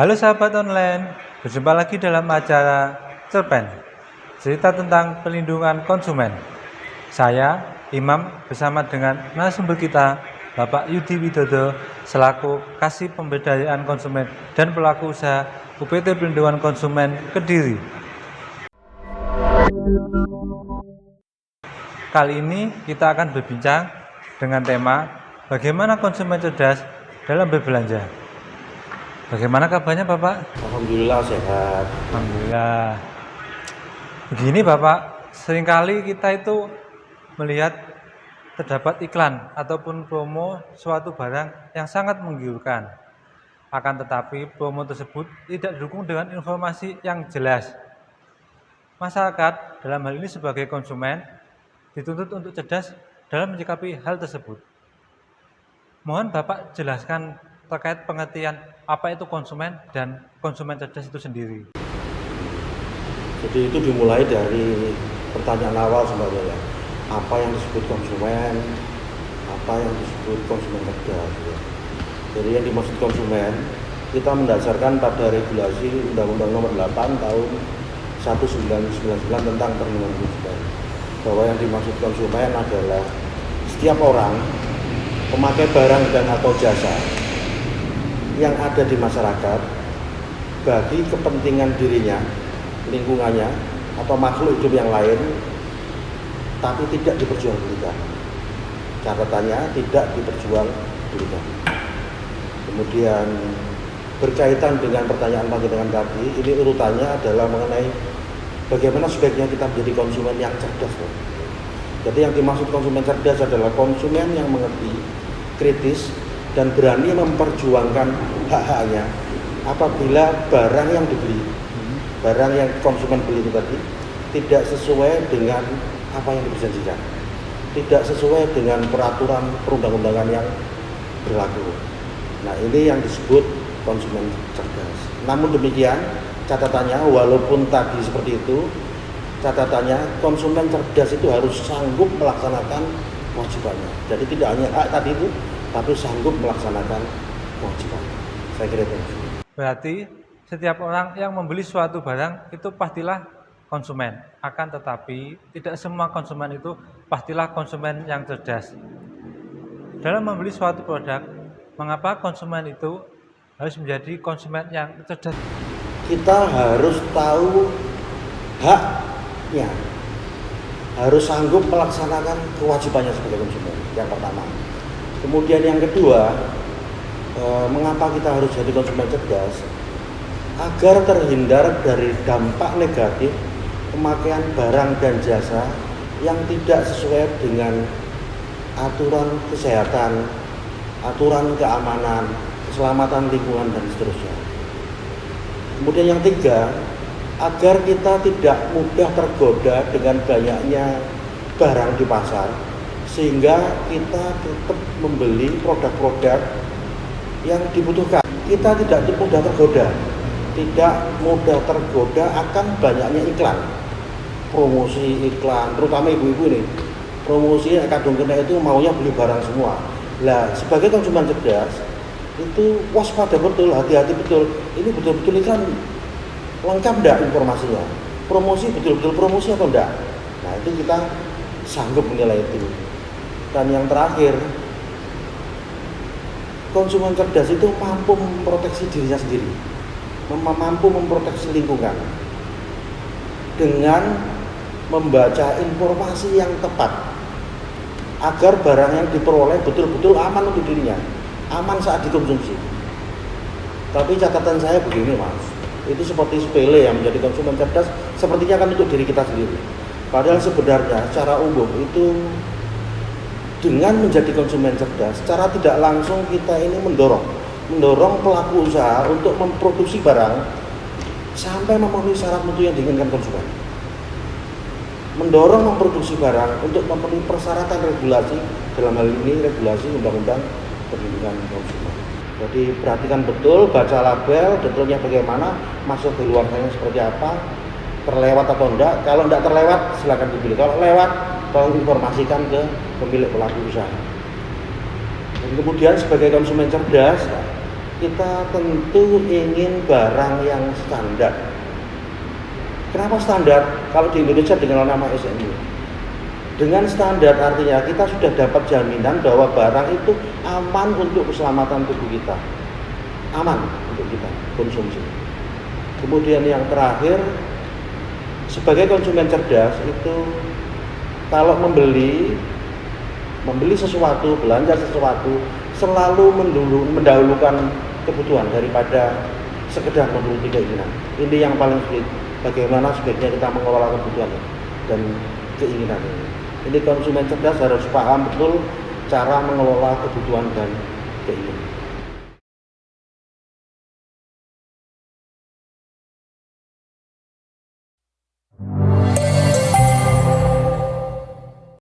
Halo sahabat online, berjumpa lagi dalam acara Cerpen, cerita tentang pelindungan konsumen. Saya, Imam, bersama dengan narasumber kita, Bapak Yudi Widodo, selaku Kasih Pemberdayaan Konsumen dan pelaku usaha UPT Pelindungan Konsumen Kediri. Kali ini kita akan berbincang dengan tema bagaimana konsumen cerdas dalam berbelanja. Bagaimana kabarnya Bapak? Alhamdulillah sehat. Alhamdulillah. Begini Bapak, seringkali kita itu melihat terdapat iklan ataupun promo suatu barang yang sangat menggiurkan. Akan tetapi promo tersebut tidak didukung dengan informasi yang jelas. Masyarakat dalam hal ini sebagai konsumen dituntut untuk cerdas dalam menyikapi hal tersebut. Mohon Bapak jelaskan terkait pengertian apa itu konsumen dan konsumen cerdas itu sendiri. Jadi itu dimulai dari pertanyaan awal sebenarnya. Apa yang disebut konsumen? Apa yang disebut konsumen cerdas? Jadi yang dimaksud konsumen, kita mendasarkan pada regulasi Undang-Undang Nomor 8 Tahun 1999 tentang perlindungan konsumen. Bahwa yang dimaksud konsumen adalah setiap orang pemakai barang dan atau jasa yang ada di masyarakat bagi kepentingan dirinya, lingkungannya, atau makhluk hidup yang lain, tapi tidak diperjualbelikan. Catatannya tidak diperjualbelikan. Kemudian berkaitan dengan pertanyaan panjenengan tadi, ini urutannya adalah mengenai bagaimana sebaiknya kita menjadi konsumen yang cerdas. Jadi yang dimaksud konsumen cerdas adalah konsumen yang mengerti, kritis, dan berani memperjuangkan hak-haknya apabila barang yang dibeli, barang yang konsumen beli itu tadi tidak sesuai dengan apa yang dijanjikan, tidak sesuai dengan peraturan perundang-undangan yang berlaku. Nah, ini yang disebut konsumen cerdas. Namun demikian, catatannya walaupun tadi seperti itu, catatannya konsumen cerdas itu harus sanggup melaksanakan kewajibannya. Jadi tidak hanya hak tadi itu, tapi sanggup melaksanakan kewajiban. Saya kira itu. Berarti setiap orang yang membeli suatu barang itu pastilah konsumen. Akan tetapi tidak semua konsumen itu pastilah konsumen yang cerdas. Dalam membeli suatu produk, mengapa konsumen itu harus menjadi konsumen yang cerdas? Kita harus tahu haknya, harus sanggup melaksanakan kewajibannya sebagai konsumen. Yang pertama. Kemudian yang kedua, mengapa kita harus jadi konsumen cerdas? Agar terhindar dari dampak negatif pemakaian barang dan jasa yang tidak sesuai dengan aturan kesehatan, aturan keamanan, keselamatan lingkungan, dan seterusnya. Kemudian yang tiga, agar kita tidak mudah tergoda dengan banyaknya barang di pasar, sehingga kita tetap membeli produk-produk yang dibutuhkan. Kita tidak mudah tergoda akan banyaknya iklan, promosi iklan, terutama ibu-ibu ini. Promosi kadung kena itu maunya beli barang semua. Lah, sebagai konsumen cerdas itu waspada betul, hati-hati betul. Ini betul-betul iklan lengkap enggak informasinya? Promosi betul-betul promosi atau enggak? Nah, itu kita sanggup menilai itu. Dan yang terakhir, konsumen cerdas itu mampu memproteksi dirinya sendiri, mampu memproteksi lingkungan dengan membaca informasi yang tepat agar barang yang diperoleh betul-betul aman untuk dirinya, aman saat dikonsumsi. Tapi catatan saya begini Mas, itu seperti sepele yang menjadi konsumen cerdas sepertinya kan untuk diri kita sendiri. Padahal sebenarnya secara umum itu dengan menjadi konsumen cerdas, secara tidak langsung kita ini mendorong pelaku usaha untuk memproduksi barang sampai memenuhi syarat mutu yang diinginkan konsumen. Mendorong memproduksi barang untuk memenuhi persyaratan regulasi, dalam hal ini regulasi Undang-Undang Perlindungan Konsumen. Jadi perhatikan betul, baca label, detailnya bagaimana, masuk ke luasannya seperti apa, terlewat atau enggak. Kalau enggak terlewat, silakan dibeli. Kalau lewat, tolong informasikan ke pemilik pelaku usaha. Dan kemudian sebagai konsumen cerdas, kita tentu ingin barang yang standar. Kenapa standar? Kalau di Indonesia dengan nama SMU. Dengan standar artinya kita sudah dapat jaminan bahwa barang itu aman untuk keselamatan tubuh kita. Aman untuk kita konsumsi. Kemudian yang terakhir, sebagai konsumen cerdas itu kalau membeli sesuatu, belanja sesuatu, selalu mendahulukan kebutuhan daripada sekedar menuruti keinginan. Ini yang paling sulit. Bagaimana sebaiknya kita mengelola kebutuhan dan keinginan ini. Ini konsumen cerdas harus paham betul cara mengelola kebutuhan dan keinginan.